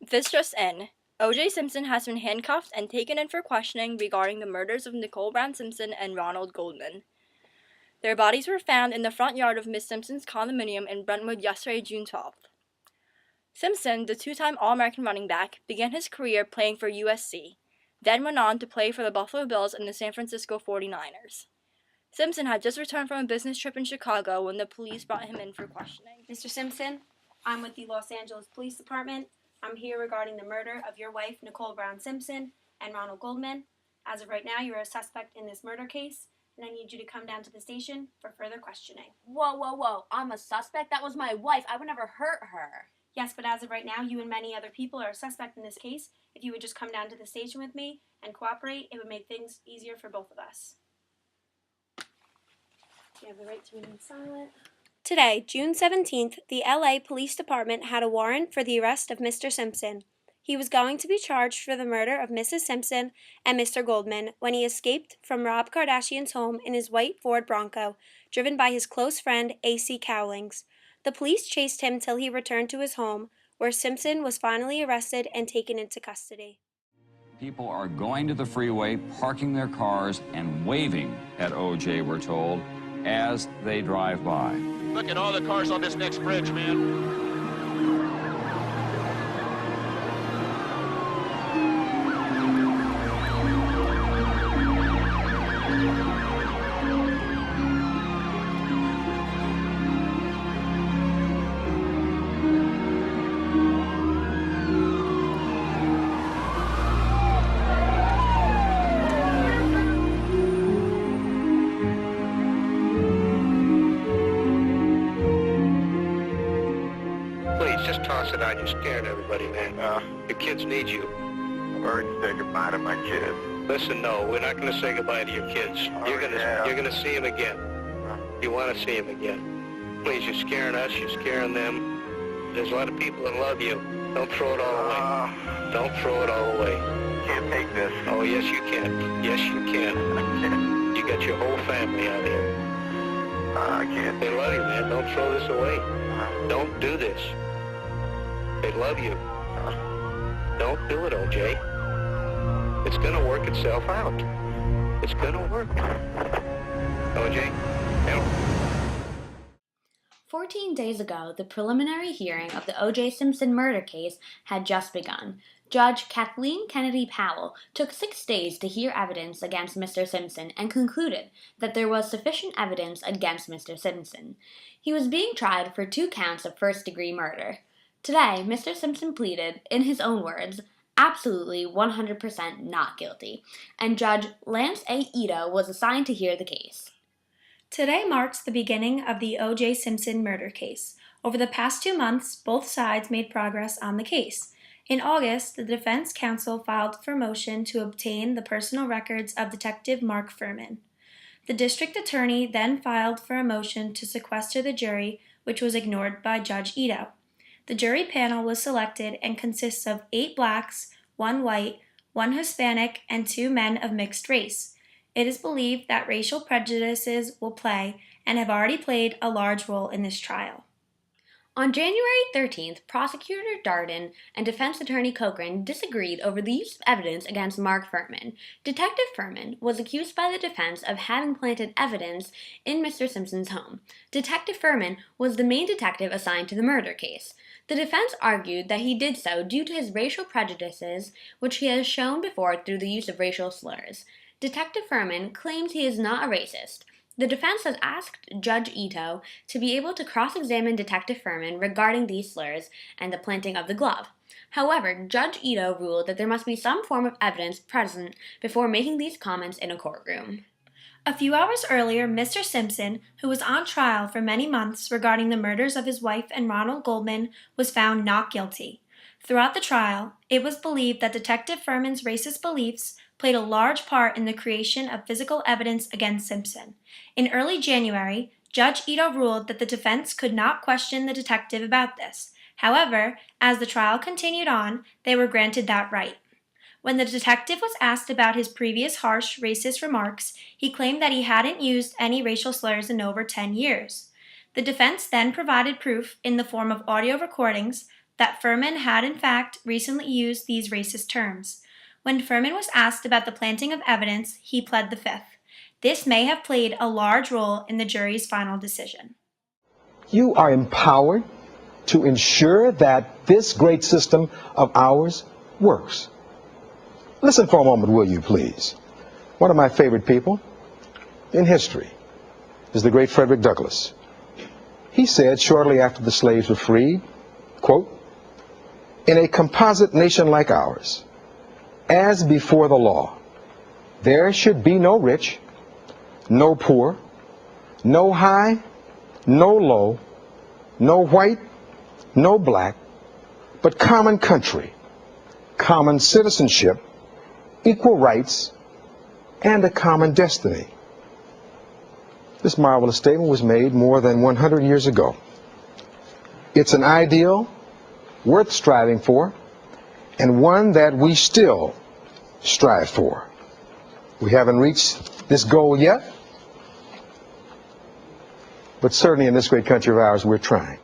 This just in. O.J. Simpson has been handcuffed and taken in for questioning regarding the murders of Nicole Brown Simpson and Ronald Goldman. Their bodies were found in the front yard of Miss Simpson's condominium in Brentwood yesterday, June 12th. Simpson, the two-time All-American running back, began his career playing for USC, then went on to play for the Buffalo Bills and the San Francisco 49ers. Simpson had just returned from a business trip in Chicago when the police brought him in for questioning. Mr. Simpson, I'm with the Los Angeles Police Department. I'm here regarding the murder of your wife, Nicole Brown Simpson, and Ronald Goldman. As of right now, you're a suspect in this murder case, and I need you to come down to the station for further questioning. Whoa. I'm a suspect? That was my wife. I would never hurt her. Yes, but as of right now, you and many other people are a suspect in this case. If you would just come down to the station with me and cooperate, it would make things easier for both of us. You have the right to remain silent. Today, June 17th, the LA Police Department had a warrant for the arrest of Mr. Simpson. He was going to be charged for the murder of Mrs. Simpson and Mr. Goldman when he escaped from Rob Kardashian's home in his white Ford Bronco, driven by his close friend A.C. Cowlings. The police chased him till he returned to his home, where Simpson was finally arrested and taken into custody. People are going to the freeway, parking their cars, and waving at O.J., we're told, as they drive by. Look at all the cars on this next bridge, man. Just toss it out. You're scaring everybody, man. Your kids need you. I've already said goodbye to my kids. Listen, no, we're not going to say goodbye to your kids. You're going to see them again. You want to see them again. Please, you're scaring us. You're scaring them. There's a lot of people that love you. Don't throw it all away. Don't throw it all away. Can't take this. Oh, yes, you can. Yes, you can. You got your whole family out here. I can't. They love you, man. Don't throw this away. Don't do this. They love you. Don't do it, O.J. It's going to work itself out. It's going to work. O.J., help. 14 days ago, the preliminary hearing of the O.J. Simpson murder case had just begun. Judge Kathleen Kennedy Powell took 6 days to hear evidence against Mr. Simpson and concluded that there was sufficient evidence against Mr. Simpson. He was being tried for 2 counts of first-degree murder. Today, Mr. Simpson pleaded, in his own words, absolutely 100% not guilty, and Judge Lance A. Ito was assigned to hear the case. Today marks the beginning of the O.J. Simpson murder case. Over the past 2 months, both sides made progress on the case. In August, the defense counsel filed for motion to obtain the personal records of Detective Mark Furman. The district attorney then filed for a motion to sequester the jury, which was ignored by Judge Ito. The jury panel was selected and consists of 8 blacks, 1 white, 1 Hispanic, and 2 men of mixed race. It is believed that racial prejudices will play, and have already played, a large role in this trial. On January 13th, Prosecutor Darden and Defense Attorney Cochran disagreed over the use of evidence against Mark Furman. Detective Furman was accused by the defense of having planted evidence in Mr. Simpson's home. Detective Furman was the main detective assigned to the murder case. The defense argued that he did so due to his racial prejudices, which he has shown before through the use of racial slurs. Detective Furman claims he is not a racist. The defense has asked Judge Ito to be able to cross-examine Detective Furman regarding these slurs and the planting of the glove. However, Judge Ito ruled that there must be some form of evidence present before making these comments in a courtroom. A few hours earlier, Mr. Simpson, who was on trial for many months regarding the murders of his wife and Ronald Goldman, was found not guilty. Throughout the trial, it was believed that Detective Furman's racist beliefs played a large part in the creation of physical evidence against Simpson. In early January, Judge Ito ruled that the defense could not question the detective about this. However, as the trial continued on, they were granted that right. When the detective was asked about his previous harsh, racist remarks, he claimed that he hadn't used any racial slurs in over 10 years. The defense then provided proof in the form of audio recordings that Furman had in fact recently used these racist terms. When Furman was asked about the planting of evidence, he pled the fifth. This may have played a large role in the jury's final decision. You are empowered to ensure that this great system of ours works. Listen for a moment, will you, please? One of my favorite people in history is the great Frederick Douglass. He said shortly after the slaves were freed, quote, "In a composite nation like ours, as before the law, there should be no rich, no poor, no high, no low, no white, no black, but common country, common citizenship, equal rights, and a common destiny." This marvelous statement was made more than 100 years ago. It's an ideal worth striving for, and one that we still strive for. We haven't reached this goal yet, but certainly in this great country of ours, we're trying.